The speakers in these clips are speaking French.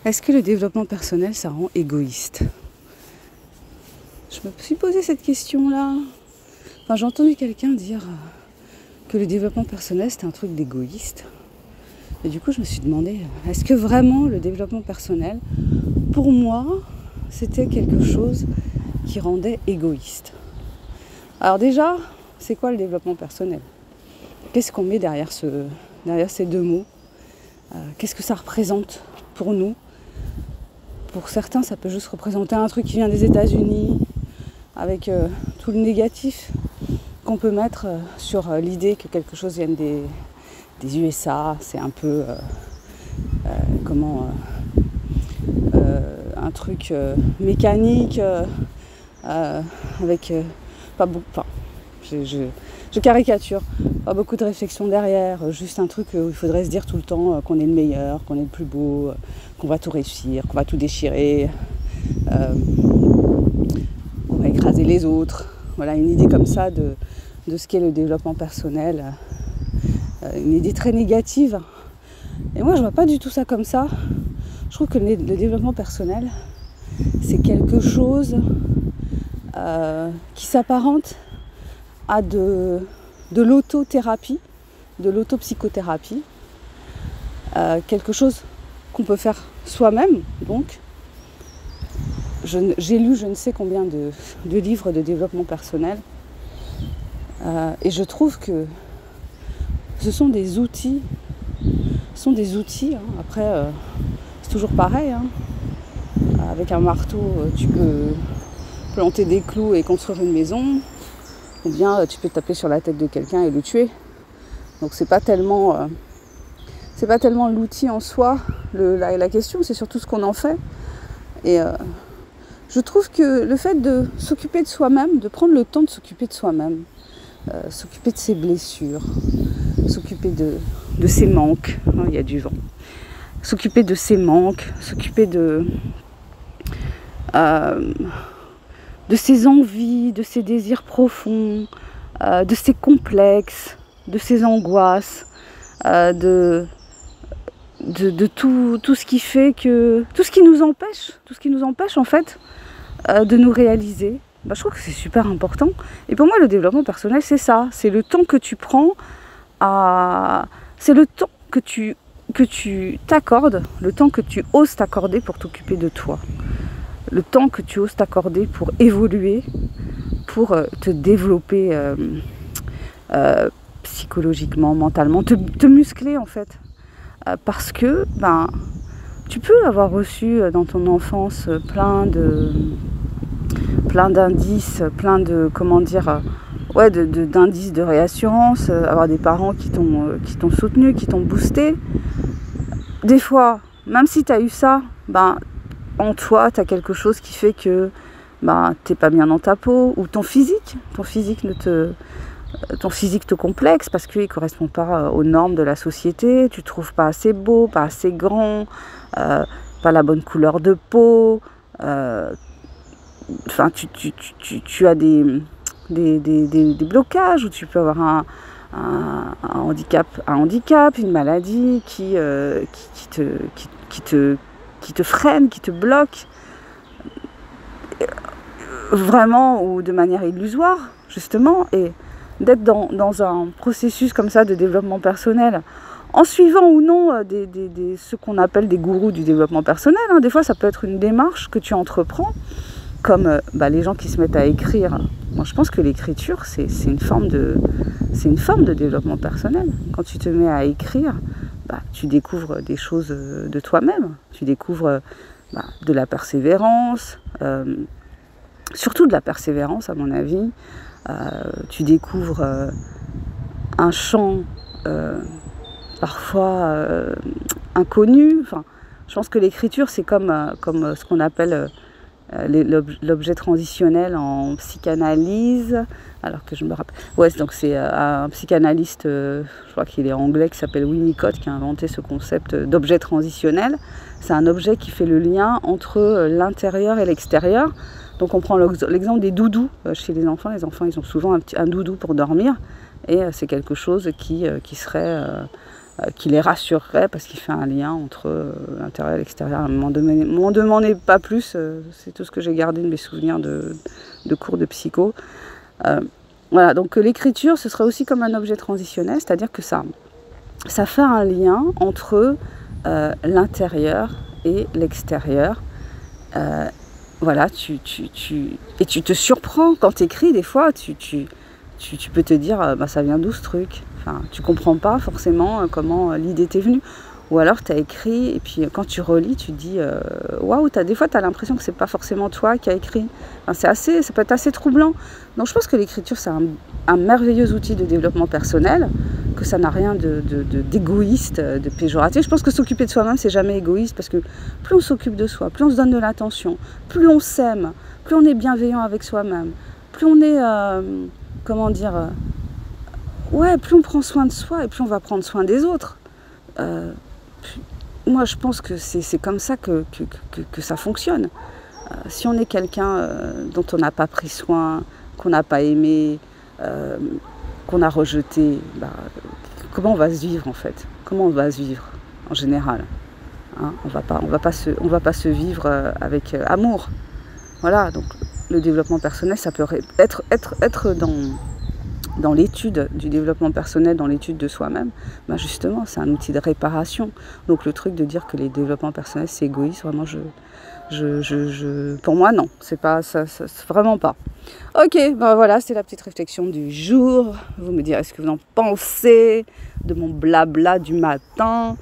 Est-ce que le développement personnel, ça rend égoïste? Je me suis posé cette question-là. Enfin, j'ai entendu quelqu'un dire que le développement personnel, c'était un truc d'égoïste. Et du coup, je me suis demandé, est-ce que vraiment le développement personnel, pour moi, c'était quelque chose qui rendait égoïste? Alors déjà, c'est quoi le développement personnel? Qu'est-ce qu'on met derrière ces deux mots? Qu'est-ce que ça représente pour nous? Pour certains, ça peut juste représenter un truc qui vient des États-Unis, avec tout le négatif qu'on peut mettre sur l'idée que quelque chose vienne des USA. C'est un peu un truc mécanique avec pas beaucoup. Enfin, je caricature, pas beaucoup de réflexion derrière, juste un truc où il faudrait se dire tout le temps qu'on est le meilleur, qu'on est le plus beau, qu'on va tout réussir, qu'on va tout déchirer, qu'on va écraser les autres. Voilà, une idée comme ça de ce qu'est le développement personnel, une idée très négative. Et moi, je vois pas du tout ça comme ça. Je trouve que le développement personnel, c'est quelque chose qui s'apparente à de l'autothérapie, de l'autopsychothérapie, quelque chose qu'on peut faire soi-même. Donc, j'ai lu je ne sais combien de livres de développement personnel, et je trouve que ce sont des outils. Après, c'est toujours pareil. Avec un marteau, tu peux planter des clous et construire une maison. Ou bien tu peux taper sur la tête de quelqu'un et le tuer. Donc c'est pas tellement l'outil en soi. La question, c'est surtout ce qu'on en fait. Et je trouve que le fait de s'occuper de soi-même, de prendre le temps de s'occuper de soi-même, s'occuper de ses blessures, s'occuper de ses manques, il y a du vent, s'occuper de ses manques, s'occuper de ses envies, de ses désirs profonds, de ses complexes, de ses angoisses, de tout ce qui fait que... tout ce qui nous empêche en fait de nous réaliser. Je trouve que c'est super important. Et pour moi, le développement personnel, c'est ça. C'est le temps que tu prends à... C'est le temps que tu t'accordes, le temps que tu oses t'accorder pour t'occuper de toi. Le temps que tu oses t'accorder pour évoluer, pour te développer psychologiquement, mentalement, te muscler en fait. Parce que tu peux avoir reçu dans ton enfance plein d'indices, plein de, d'indices de réassurance, avoir des parents qui t'ont soutenu, qui t'ont boosté. Des fois, même si tu as eu ça, en toi, tu as quelque chose qui fait que t'es pas bien dans ta peau, ou ton physique te complexe parce qu'il ne correspond pas aux normes de la société, tu ne trouves pas assez beau, pas assez grand, pas la bonne couleur de peau, tu as des blocages, ou tu peux avoir un handicap, une maladie qui te freine, qui te bloque, vraiment, ou de manière illusoire, justement, et d'être dans un processus comme ça de développement personnel, en suivant ou non ce qu'on appelle des gourous du développement personnel. Des fois, ça peut être une démarche que tu entreprends, comme les gens qui se mettent à écrire. Moi, je pense que l'écriture, c'est une forme de développement personnel. Quand tu te mets à écrire, tu découvres des choses de toi-même. Tu découvres de la persévérance, surtout de la persévérance, à mon avis. Tu découvres un champ parfois inconnu. Je pense que l'écriture, c'est comme ce qu'on appelle l'objet transitionnel en psychanalyse. Alors que je me rappelle... donc c'est un psychanalyste, je crois qu'il est anglais, qui s'appelle Winnicott, qui a inventé ce concept d'objet transitionnel. C'est un objet qui fait le lien entre l'intérieur et l'extérieur. Donc on prend l'exemple des doudous chez les enfants. Les enfants, ils ont souvent un doudou pour dormir. Et c'est quelque chose qui serait qui les rassurerait parce qu'il fait un lien entre l'intérieur et l'extérieur. M'en demandez pas plus, c'est tout ce que j'ai gardé de mes souvenirs de cours de psycho. Voilà, donc l'écriture, ce serait aussi comme un objet transitionnel, c'est-à-dire que ça fait un lien entre l'intérieur et l'extérieur. Voilà, et tu te surprends quand tu écris, des fois, tu peux te dire, bah, ça vient d'où ce truc? Enfin, tu comprends pas forcément comment l'idée t'est venue. Ou alors tu as écrit, et puis quand tu relis, tu te dis, waouh, des fois tu as l'impression que c'est pas forcément toi qui as écrit. Enfin, ça peut être assez troublant. Donc je pense que l'écriture, c'est un merveilleux outil de développement personnel, que ça n'a rien d'égoïste, de péjoratif. Je pense que s'occuper de soi-même, c'est jamais égoïste, parce que plus on s'occupe de soi, plus on se donne de l'attention, plus on s'aime, plus on est bienveillant avec soi-même, plus on est, plus on prend soin de soi, et plus on va prendre soin des autres. Moi, je pense que c'est comme ça que ça fonctionne. Si on est quelqu'un dont on n'a pas pris soin, qu'on n'a pas aimé, qu'on a rejeté, comment on va se vivre en fait? Comment on va se vivre en général, hein? On va pas se vivre avec amour. Voilà, donc le développement personnel, ça peut être dans l'étude du développement personnel, dans l'étude de soi-même, justement, c'est un outil de réparation. Donc le truc de dire que les développements personnels, c'est égoïste, vraiment, pour moi, non, c'est pas ça, vraiment pas. Ok, voilà, c'est la petite réflexion du jour. Vous me direz ce que vous en pensez de mon blabla du matin.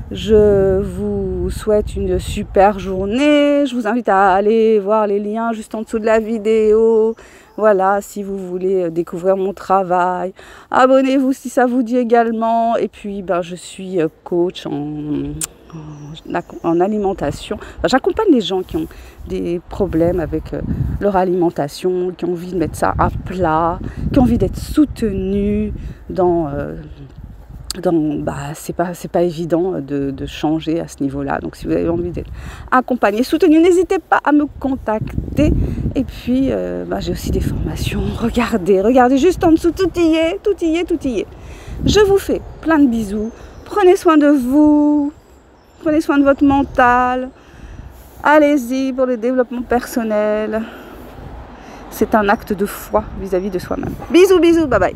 Je vous souhaite une super journée. Je vous invite à aller voir les liens juste en dessous de la vidéo. Voilà, si vous voulez découvrir mon travail, abonnez-vous si ça vous dit également. Et puis, je suis coach en alimentation. J'accompagne les gens qui ont des problèmes avec leur alimentation, qui ont envie de mettre ça à plat, qui ont envie d'être soutenus c'est pas évident de changer à ce niveau-là. Donc si vous avez envie d'être accompagné, soutenu, n'hésitez pas à me contacter. Et puis j'ai aussi des formations. Regardez juste en dessous, tout y est. Je vous fais plein de bisous. Prenez soin de vous. Prenez soin de votre mental. Allez-y pour le développement personnel. C'est un acte de foi vis-à-vis de soi-même. Bisous, bye bye.